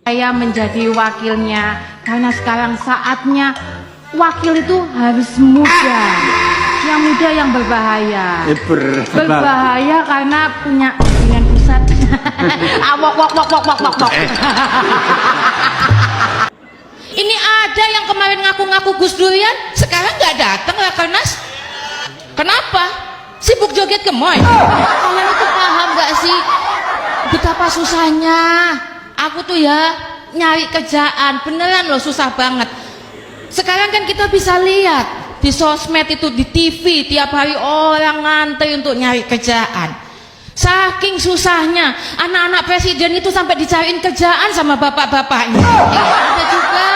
Saya menjadi wakilnya karena sekarang saatnya wakil itu harus muda. Yang muda yang berbahaya. Berbahaya karena punya dengan pusat. Wok. Ini ada yang kemarin ngaku-ngaku Gus Durian, sekarang nggak datang Rakernas. Kenapa? Sibuk joget gemoy. Kalian itu paham nggak sih betapa susahnya? Aku tuh ya nyari kerjaan, beneran loh susah banget. Sekarang kan kita bisa lihat di sosmed itu, di TV tiap hari orang ngantri untuk nyari kerjaan. Saking susahnya anak-anak presiden itu sampai dicariin kerjaan sama bapak-bapaknya. Ada juga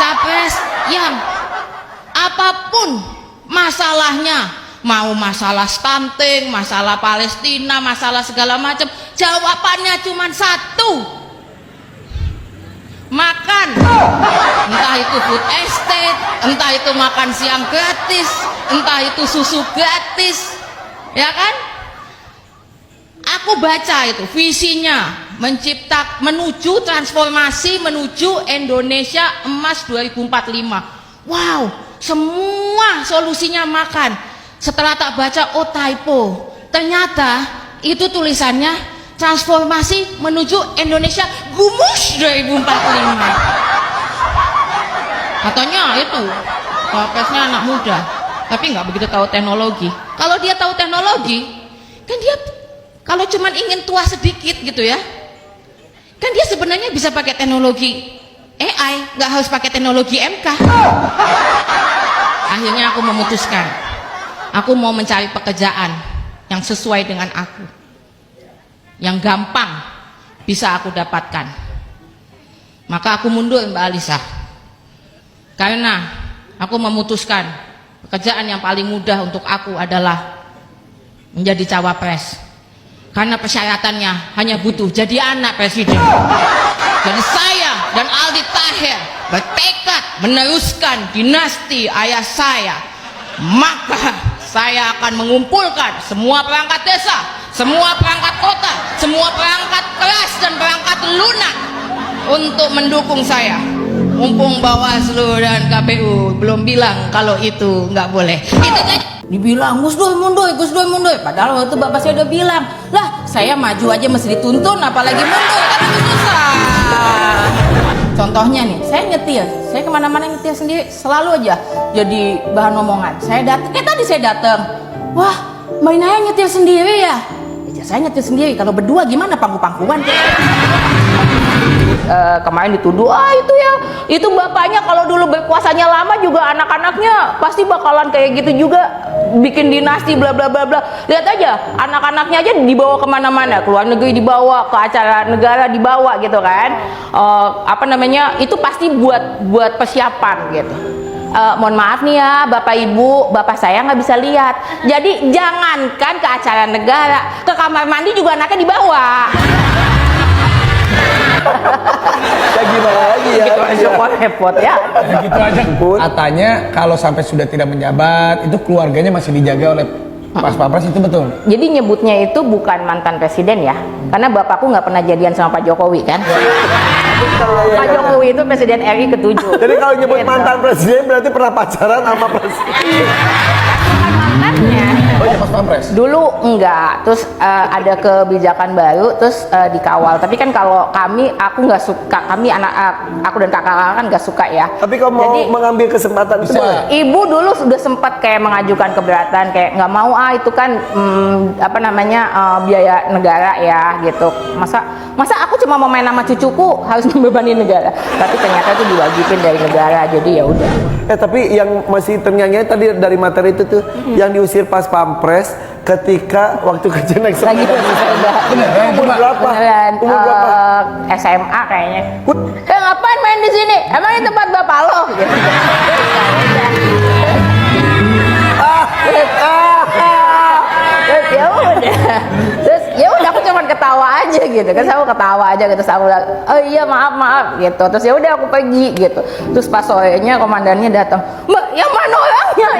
capres yang apapun masalahnya, mau masalah stunting, masalah Palestina, masalah segala macam, jawabannya cuma satu: makan. Entah itu food estate, entah itu makan siang gratis, entah itu susu gratis, ya kan? Aku baca itu visinya menuju transformasi menuju Indonesia Emas 2045. Wow, semua solusinya makan. Setelah tak baca, oh typo, ternyata itu tulisannya transformasi menuju Indonesia Gumus 2045. Katanya itu capresnya anak muda, tapi nggak begitu tahu teknologi. Kalau dia tahu teknologi, kan dia kalau cuman ingin tua sedikit gitu ya, kan dia sebenarnya bisa pakai teknologi AI, nggak harus pakai teknologi MK. Akhirnya aku memutuskan, aku mau mencari pekerjaan yang sesuai dengan aku, yang gampang bisa aku dapatkan. Maka aku mundur, Mbak Alisa, karena aku memutuskan pekerjaan yang paling mudah untuk aku adalah menjadi cawapres. Karena persyaratannya hanya butuh jadi anak presiden. Jadi saya dan Aldi Taher bertekad meneruskan dinasti ayah saya. Maka saya akan mengumpulkan semua perangkat desa, semua perangkat kota, semua perangkat keras dan perangkat lunak untuk mendukung saya. Mumpung Bawaslu dan KPU belum bilang kalau itu nggak boleh. Itu dibilang Gus Dur mundur. Padahal waktu bapak saya udah bilang, lah saya maju aja mesti dituntun, apalagi mundur, kan itu susah. Contohnya nih, saya nyetir, saya kemana-mana nyetir sendiri, selalu aja jadi bahan omongan. Saya datang, tadi saya datang, wah Mbak Inaya nyetir sendiri ya? Ya saya nyetir sendiri, kalau berdua gimana pangku-pangkuan? Kemarin dituduh, itu bapaknya kalau dulu berkuasanya lama juga anak-anaknya pasti bakalan kayak gitu juga, bikin dinasti bla bla bla bla. Lihat aja anak-anaknya aja dibawa kemana-mana, keluar negeri dibawa, ke acara negara dibawa gitu kan. Itu pasti buat persiapan gitu. Mohon maaf nih ya bapak ibu, bapak saya nggak bisa lihat, jadi jangankan ke acara negara, ke kamar mandi juga anaknya dibawa. Ya gimana lagi ya? Gitu aja kok repot ya. Gitu aja. Katanya kalau sampai sudah tidak menjabat, itu keluarganya masih dijaga oleh pas pampres, itu betul? Jadi nyebutnya itu bukan mantan presiden ya, karena bapakku nggak pernah jadian sama Pak Jokowi kan. Pak Jokowi itu presiden RI ke-7. Jadi kalau nyebut mantan presiden berarti pernah pacaran sama presiden. Mantannya. Oh ya pas pampres? Dulu enggak, terus ada kebijakan baru, terus dikawal. Tapi kan kalau aku nggak suka, aku dan kakak kan nggak suka ya. Tapi kalau mau mengambil kesempatan itu boleh? Ibu dulu sudah sempat kayak mengajukan keberatan, kayak nggak mau itu kan biaya negara ya gitu. Masa aku cuma mau main sama cucuku harus membebani negara. Tapi ternyata itu diwajibin dari negara, jadi ya udah. Tapi yang masih ternyanyi tadi dari materi itu tuh, yang diusir pas pampres ketika waktu kerja naik sepeda. Lagi bersepeda. Umur berapa? Umur berapa? SMA kayaknya. Ngapain main di sini? Emang ini tempat bapak lo? Gitu. Ya udah. Terus ya udah aku cuma ketawa aja gitu kan, aku ketawa aja gitu, aku bilang oh iya maaf gitu. Terus ya udah aku pergi gitu. Terus pas sorenya komandannya datang, Mbak yang mana orangnya,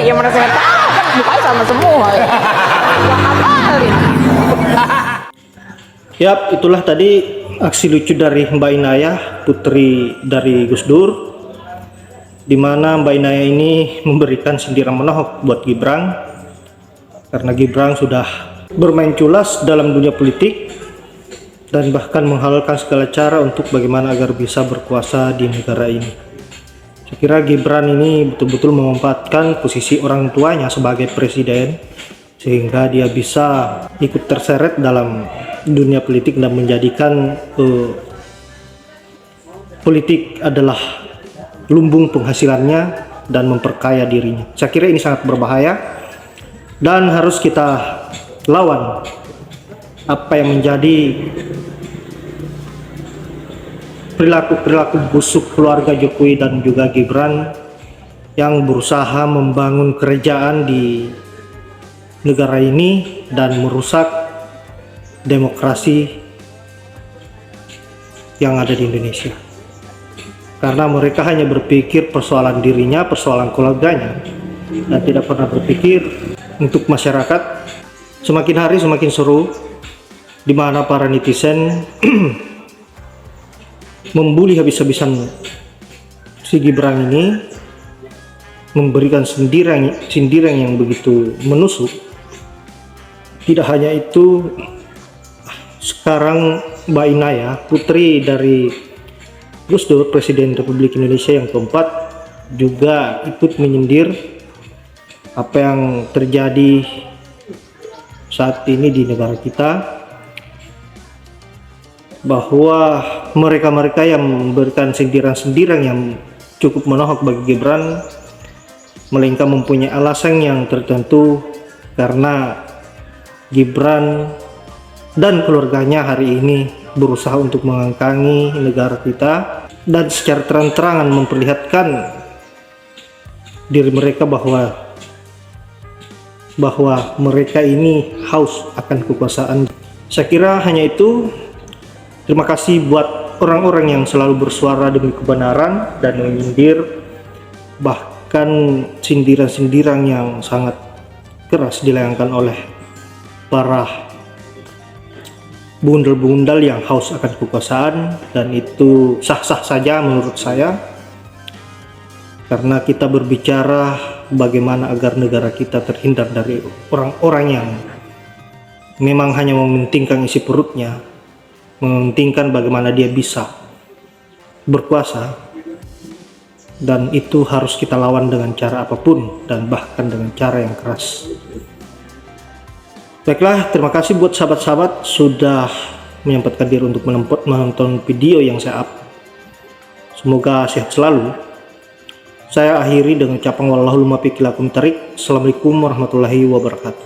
ya mana saya tahu kan mukanya sama semua ya. Gua hafalin. Yap, itulah tadi aksi lucu dari Mbak Inaya, putri dari Gus Dur, di mana Mbak Inaya ini memberikan sindiran menohok buat Gibran karena Gibran sudah bermain culas dalam dunia politik dan bahkan menghalalkan segala cara untuk bagaimana agar bisa berkuasa di negara ini. Saya kira Gibran ini betul-betul memanfaatkan posisi orang tuanya sebagai presiden sehingga dia bisa ikut terseret dalam dunia politik dan menjadikan politik adalah lumbung penghasilannya dan memperkaya dirinya. Saya kira ini sangat berbahaya dan harus kita lawan apa yang menjadi perilaku busuk keluarga Jokowi dan juga Gibran yang berusaha membangun kerajaan di negara ini dan merusak demokrasi yang ada di Indonesia. Karena mereka hanya berpikir persoalan dirinya, persoalan keluarganya, dan tidak pernah berpikir untuk masyarakat. Semakin hari semakin seru, di mana para netizen membuli habis-habisan si Gibran ini, memberikan sindiran yang begitu menusuk. Tidak hanya itu, sekarang Mbak Inaya, putri dari Gus Dur, Presiden Republik Indonesia yang keempat, juga ikut menyindir apa yang terjadi saat ini di negara kita, bahwa mereka-mereka yang memberikan sindiran-sindiran yang cukup menohok bagi Gibran melainkan mempunyai alasan yang tertentu, karena Gibran dan keluarganya hari ini berusaha untuk mengangkangi negara kita dan secara terang-terangan memperlihatkan diri mereka bahwa mereka ini haus akan kekuasaan. Saya kira hanya itu. Terima kasih buat orang-orang yang selalu bersuara demi kebenaran dan menyindir, bahkan sindiran-sindiran yang sangat keras dilayangkan oleh para bundel-bundel yang haus akan kekuasaan, dan itu sah-sah saja menurut saya, karena kita berbicara bagaimana agar negara kita terhindar dari orang-orang yang memang hanya mementingkan isi perutnya, mementingkan bagaimana dia bisa berkuasa, dan itu harus kita lawan dengan cara apapun dan bahkan dengan cara yang keras. Baiklah, terima kasih buat sahabat-sahabat sudah menyempatkan diri untuk menonton video yang saya up. Semoga sehat selalu. Saya akhiri dengan ucapan wallahul muwaffiq ila aqwamit thoriq. Assalamualaikum warahmatullahi wabarakatuh.